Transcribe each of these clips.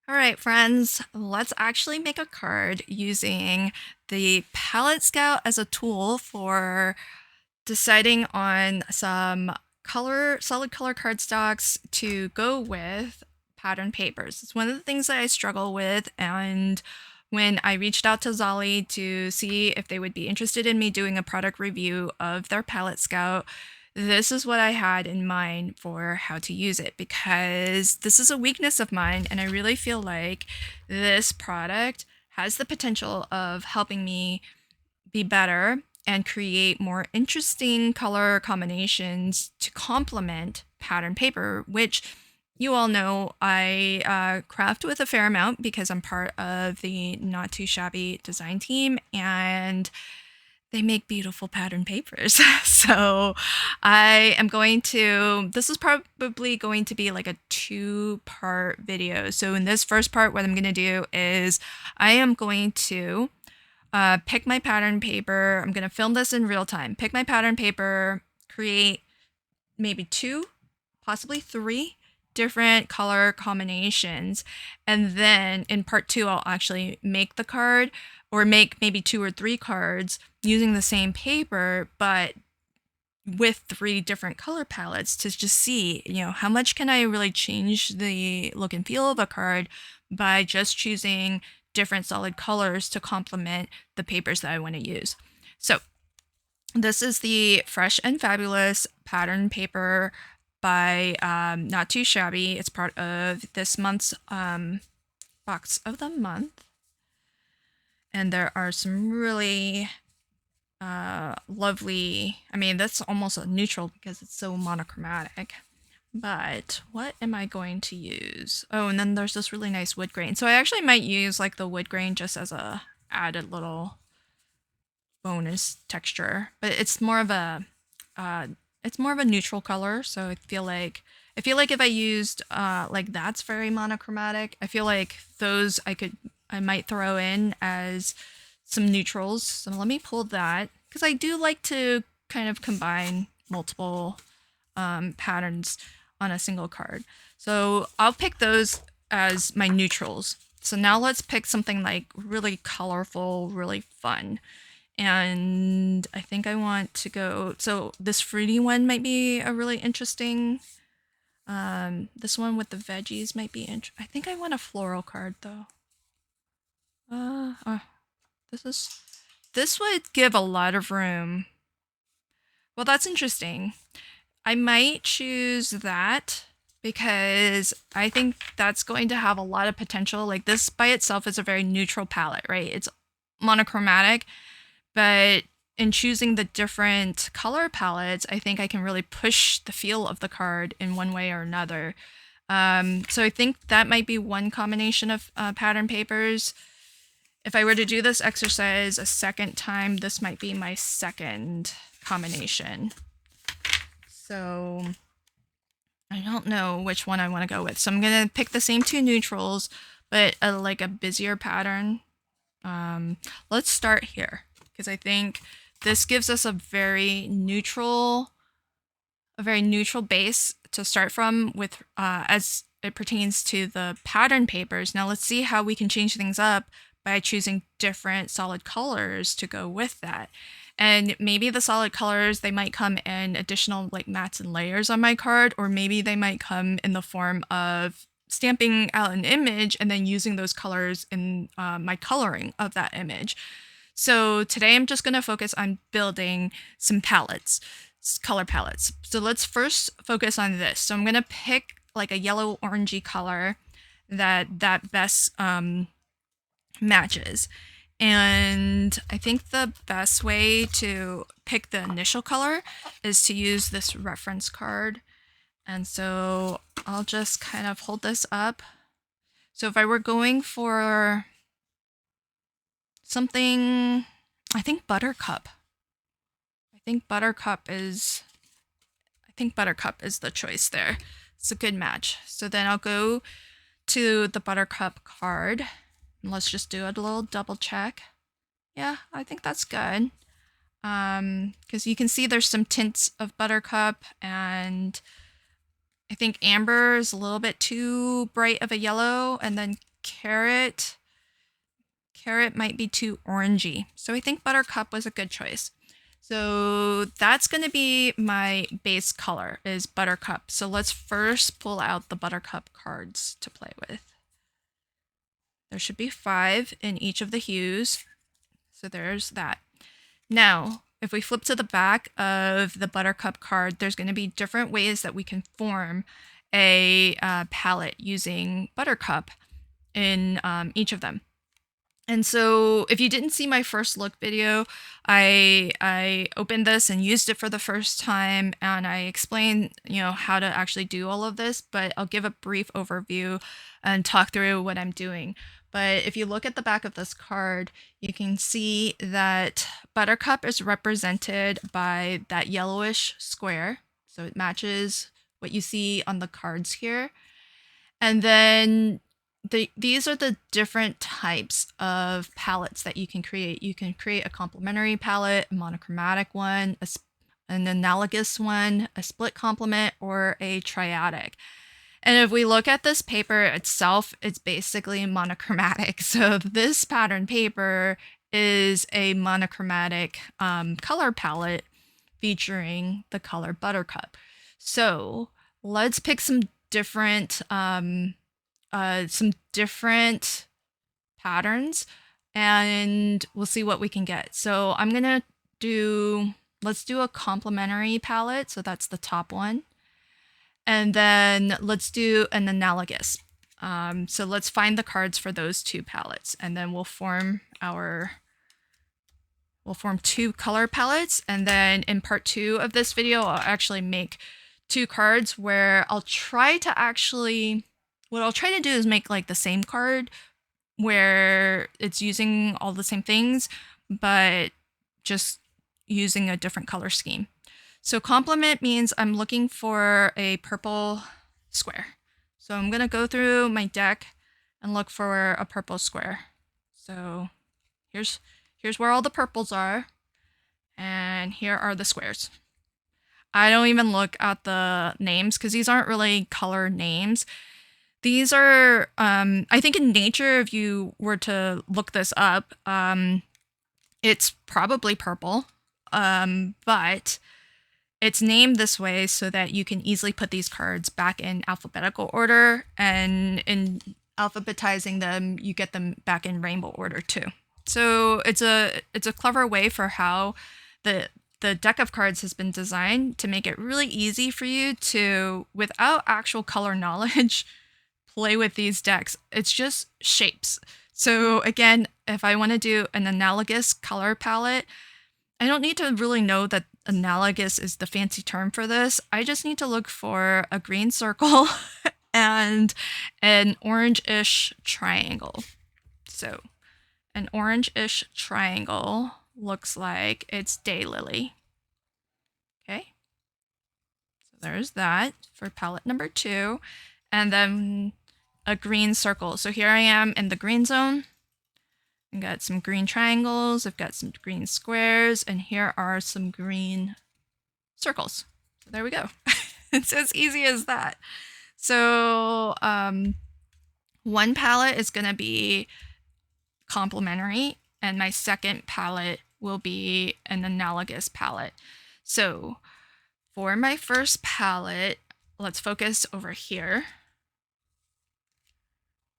All right, friends, let's actually make a card using the Palette Scout as a tool for deciding on some solid color cardstocks to go with pattern papers. It's one of the things that I struggle with, and when I reached out to Zolly to see if they would be interested in me doing a product review of their Palette Scout, this is what I had in mind for how to use it, because this is a weakness of mine and I really feel like this product has the potential of helping me be better and create more interesting color combinations to complement pattern paper, which you all know I craft with a fair amount because I'm part of the Not Too Shabby design team, and they make beautiful pattern papers. So I am going to, this is probably going to be like a 2-part video. So in this first part, what I'm going to do is I am going to pick my pattern paper. I'm going to film this in real time. Pick my pattern paper, create maybe 2, possibly 3 different color combinations. And then in part 2, I'll actually make the card, or make maybe 2 or 3 cards using the same paper, but with 3 different color palettes to just see, how much can I really change the look and feel of a card by just choosing different solid colors to complement the papers that I want to use. So this is the Fresh and Fabulous pattern paper by Not Too Shabby. It's part of this month's box of the month. And there are some really lovely, that's almost a neutral because it's so monochromatic. But what am I going to use? Oh, and then there's this really nice wood grain. So I actually might use like the wood grain just as a added little bonus texture. But it's more of a neutral color. So I feel like if I used like that's very monochromatic. I feel like those I might throw in as some neutrals. So let me pull that, because I do like to kind of combine multiple patterns on a single card. So I'll pick those as my neutrals. So now let's pick something like really colorful, really fun. And I think I want to go, so this fruity one might be a really interesting. This one with the veggies might be I think I want a floral card though. This would give a lot of room. Well, that's interesting. I might choose that because I think that's going to have a lot of potential. Like, this by itself is a very neutral palette, right? It's monochromatic, but in choosing the different color palettes, I think I can really push the feel of the card in one way or another. So I think that might be one combination of pattern papers. If I were to do this exercise a second time, this might be my second combination. So I don't know which one I want to go with. So I'm going to pick the same 2 neutrals, but like a busier pattern. Let's start here, because I think this gives us a very neutral base to start from with as it pertains to the pattern papers. Now let's see how we can change things up by choosing different solid colors to go with that. And maybe the solid colors, they might come in additional like mats and layers on my card, or maybe they might come in the form of stamping out an image and then using those colors in my coloring of that image. So today I'm just going to focus on building some palettes, color palettes. So let's first focus on this. So I'm going to pick like a yellow orangey color that best matches. And I think the best way to pick the initial color is to use this reference card. And so I'll just kind of hold this up. So if I were going for something, I think Buttercup. I think Buttercup is the choice there. It's a good match. So then I'll go to the Buttercup card. Let's just do a little double check. Yeah, I think that's good. Because you can see there's some tints of Buttercup, and I think Amber is a little bit too bright of a yellow, and then Carrot might be too orangey. So I think Buttercup was a good choice. So that's going to be my base color is Buttercup. So let's first pull out the Buttercup cards to play with. There should be 5 in each of the hues. So there's that. Now, if we flip to the back of the Buttercup card, there's going to be different ways that we can form a palette using Buttercup in each of them. And so if you didn't see my first look video, I opened this and used it for the first time, and I explained, how to actually do all of this, but I'll give a brief overview and talk through what I'm doing. But if you look at the back of this card, you can see that Buttercup is represented by that yellowish square. So it matches what you see on the cards here. And then these are the different types of palettes that you can create. You can create a complementary palette, a monochromatic one, an analogous one, a split complement, or a triadic. And if we look at this paper itself, it's basically monochromatic. So this pattern paper is a monochromatic color palette featuring the color Buttercup. So let's pick some different patterns, and we'll see what we can get. So I'm gonna let's do a complementary palette. So that's the top one. And then let's do an analogous. So let's find the cards for those 2 palettes, and then we'll form 2 color palettes. And then in part 2 of this video, I'll actually make 2 cards where what I'll try to do is make like the same card where it's using all the same things, but just using a different color scheme. So complement means I'm looking for a purple square. So I'm going to go through my deck and look for a purple square. So here's where all the purples are, and here are the squares. I don't even look at the names because these aren't really color names. These are, I think in nature, if you were to look this up, it's probably purple, but it's named this way so that you can easily put these cards back in alphabetical order, and in alphabetizing them, you get them back in rainbow order too. So it's a clever way for how the deck of cards has been designed to make it really easy for you to, without actual color knowledge, play with these decks. It's just shapes. So again, if I want to do an analogous color palette, I don't need to really know that analogous is the fancy term for this. I just need to look for a green circle and an orange-ish triangle. So an orange-ish triangle looks like it's daylily. Okay, so there's that for palette number 2. And then a green circle. So here I am in the green zone. I've got some green triangles, I've got some green squares, and here are some green circles. So there we go. It's as easy as that. So one palette is going to be complementary, and my second palette will be an analogous palette. So for my first palette, let's focus over here.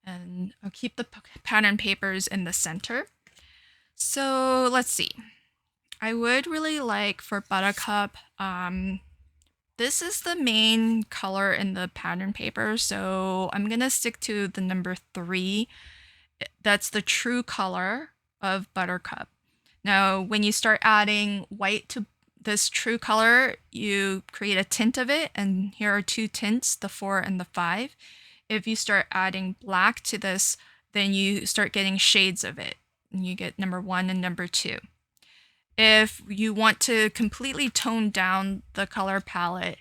And I'll keep the pattern papers in the center. So let's see. I would really like for Buttercup, this is the main color in the pattern paper, so I'm gonna stick to the number 3. That's the true color of Buttercup. Now, when you start adding white to this true color, you create a tint of it, and here are 2 tints, the 4 and the 5. If you start adding black to this, then you start getting shades of it, and you get number 1 and number 2. If you want to completely tone down the color palette,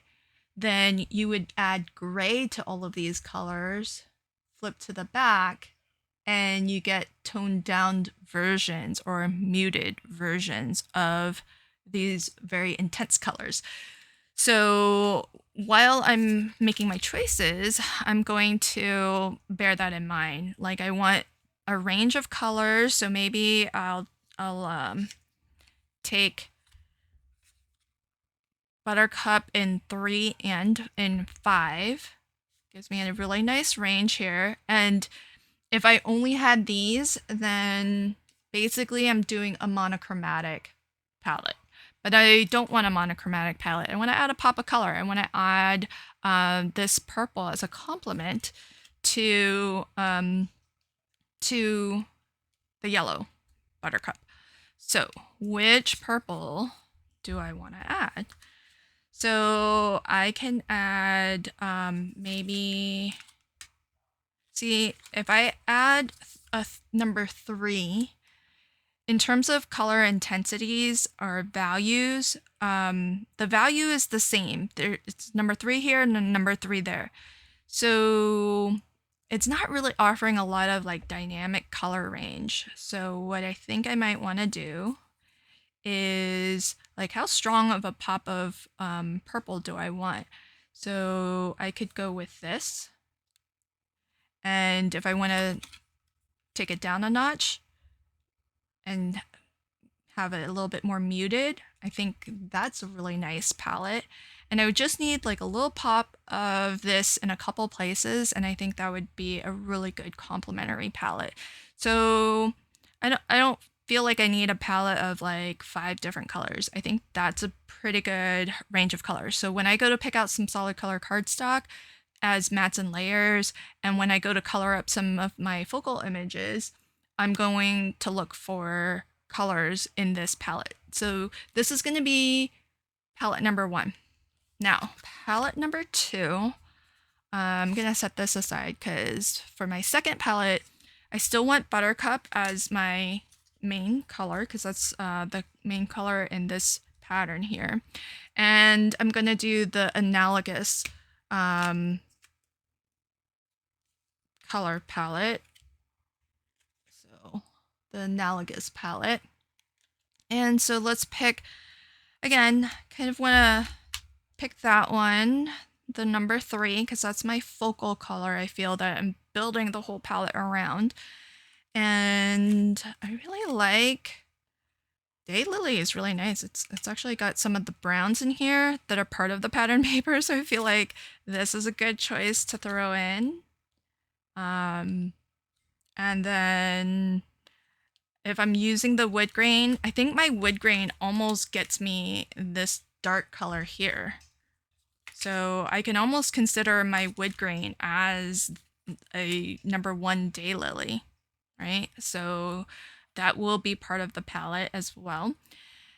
then you would add gray to all of these colors, flip to the back, and you get toned down versions or muted versions of these very intense colors. So while I'm making my choices, I'm going to bear that in mind. Like I want a range of colors, so maybe I'll take Buttercup in 3 and in 5. Gives me a really nice range here. And if I only had these, then basically I'm doing a monochromatic palette. But I don't want a monochromatic palette. I want to add a pop of color. I want to add this purple as a complement to the yellow Buttercup. So which purple do I want to add? So I can add maybe, see, if I add a number 3, in terms of color intensities or values, the value is the same. It's number 3 here and number 3 there. So it's not really offering a lot of like dynamic color range. So what I think I might want to do is like, how strong of a pop of purple do I want? So I could go with this. And if I want to take it down a notch and have it a little bit more muted, I think that's a really nice palette. And I would just need like a little pop of this in a couple places, and I think that would be a really good complementary palette. So I don't feel like I need a palette of like 5 different colors. I think that's a pretty good range of colors. So when I go to pick out some solid color cardstock as mats and layers, and when I go to color up some of my focal images, I'm going to look for colors in this palette. So this is going to be palette number 1. Now, palette number 2, I'm going to set this aside because for my second palette, I still want Buttercup as my main color because that's the main color in this pattern here. And I'm going to do the analogous color palette. So the analogous palette. And so let's pick, again, kind of want to pick that one, the number 3, because that's my focal color. I feel that I'm building the whole palette around. And I really like Daylily is really nice. It's actually got some of the browns in here that are part of the pattern paper, so I feel like this is a good choice to throw in. And then if I'm using the wood grain, I think my wood grain almost gets me this dark color here. So I can almost consider my wood grain as a number 1 daylily, right? So that will be part of the palette as well.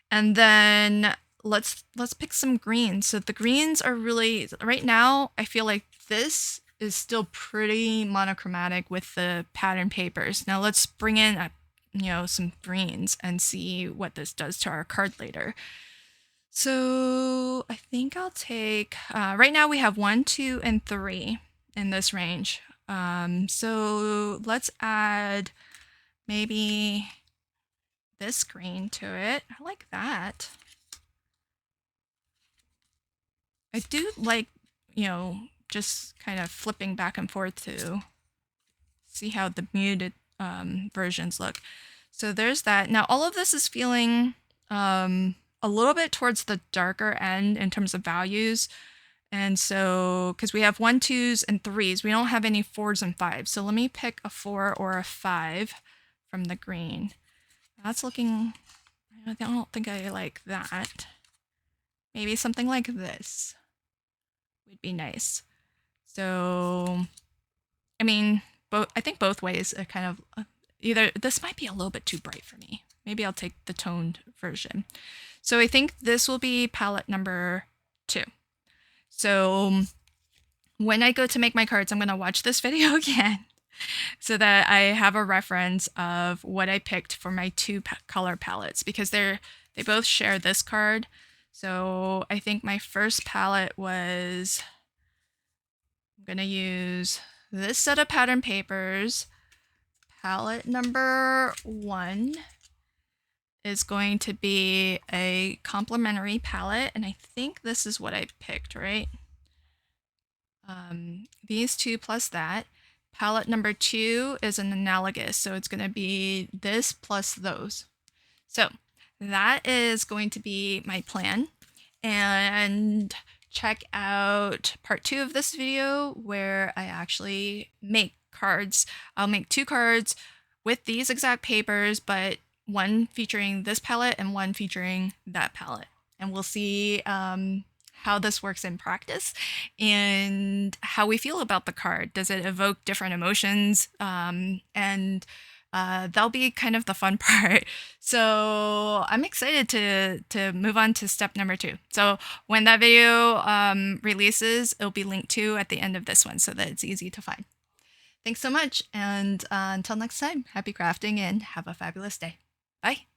And then let's pick some greens. So the greens are really, right now, I feel like this is still pretty monochromatic with the pattern papers. Now let's bring in some greens and see what this does to our card later. So I think I'll take, right now we have 1, 2, and 3 in this range. So let's add maybe this green to it. I like that. I do like, just kind of flipping back and forth to see how the muted versions look. So there's that. Now all of this is feeling a little bit towards the darker end in terms of values. And so, because we have 1, 2s, and 3s, we don't have any 4s and 5s. So let me pick a 4 or a 5 from the green. That's looking, I don't think I like that. Maybe something like this would be nice. So, I mean, I think both ways are kind of, either this might be a little bit too bright for me. Maybe I'll take the toned version. So I think this will be palette number 2. So when I go to make my cards, I'm going to watch this video again so that I have a reference of what I picked for my 2 color palettes, because they both share this card. So I think my first palette was, I'm going to use this set of pattern papers. Palette number 1 is going to be a complementary palette, and I think this is what I picked, right? These two plus that. Palette number 2 is an analogous, so it's going to be this plus those. So that is going to be my plan. And check out part 2 of this video where I actually make cards. I'll make 2 cards with these exact papers, but one featuring this palette and one featuring that palette. And we'll see how this works in practice and how we feel about the card. Does it evoke different emotions? And that'll be kind of the fun part. So I'm excited to move on to step number 2. So when that video releases, it'll be linked to at the end of this one so that it's easy to find. Thanks so much, and until next time, happy crafting and have a fabulous day. Bye.